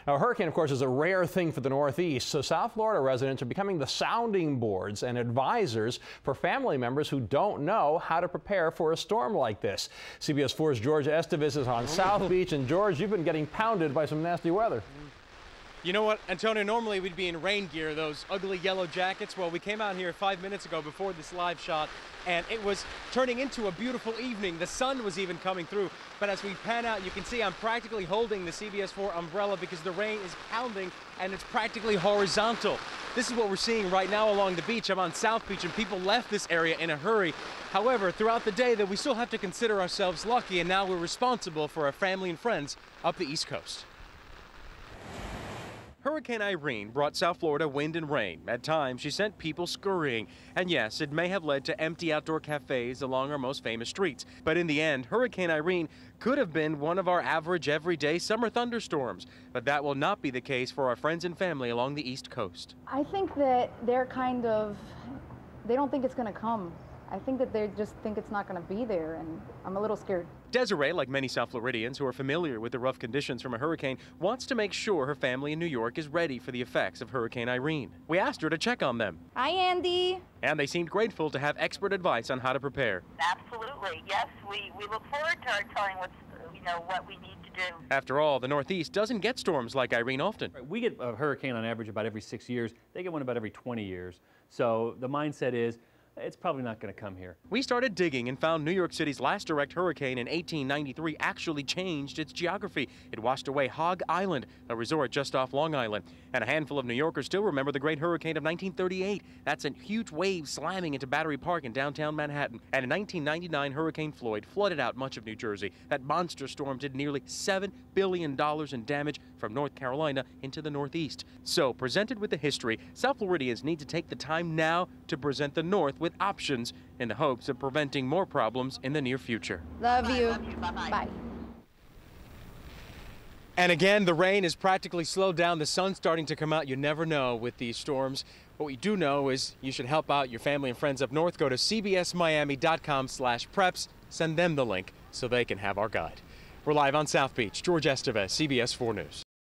Now, a hurricane, of course, is a rare thing for the Northeast, so South Florida residents are becoming the sounding boards and advisors for family members who don't know how to prepare for a storm like this. CBS 4's Jorge Estevez is on South Beach, and George, you've been getting pounded by some nasty weather. You know what, Antonio, normally we'd be in rain gear, those ugly yellow jackets. Well, we came out here 5 minutes ago before this live shot, and it was turning into a beautiful evening. The sun was even coming through. But as we pan out, you can see I'm practically holding the CBS 4 umbrella because the rain is pounding and it's practically horizontal. This is what we're seeing right now along the beach. I'm on South Beach, and people left this area in a hurry. However, throughout the day, that we still have to consider ourselves lucky, and now we're responsible for our family and friends up the East Coast. Hurricane Irene brought South Florida wind and rain. At times, she sent people scurrying. And yes, it may have led to empty outdoor cafes along our most famous streets. But in the end, Hurricane Irene could have been one of our average everyday summer thunderstorms. But that will not be the case for our friends and family along the East Coast. I think that they don't think it's going to come. I think that they just think it's not going to be there, and I'm a little scared. Desiree, like many South Floridians who are familiar with the rough conditions from a hurricane, wants to make sure her family in New York is ready for the effects of Hurricane Irene. We asked her to check on them. Hi, Andy. And they seemed grateful to have expert advice on how to prepare. Absolutely, yes. We look forward to telling what we need to do. After all, the Northeast doesn't get storms like Irene often. We get a hurricane on average about every 6 years. They get one about every 20 years. So the mindset is, it's probably not going to come here. We started digging and found New York City's last direct hurricane in 1893 actually changed its geography. It washed away Hog Island, a resort just off Long Island. And a handful of New Yorkers still remember the Great Hurricane of 1938. That's a huge wave slamming into Battery Park in downtown Manhattan. And in 1999, Hurricane Floyd flooded out much of New Jersey. That monster storm did nearly $7 billion in damage from North Carolina into the Northeast. So, presented with the history, South Floridians need to take the time now to present the North with options in the hopes of preventing more problems in the near future. Love you. Love you. Bye-bye. Bye. And again, the rain is practically slowed down. The sun's starting to come out. You never know with these storms. What we do know is you should help out your family and friends up north. Go to cbsmiami.com/preps. Send them the link so they can have our guide. We're live on South Beach. Jorge Estevez, CBS 4 News.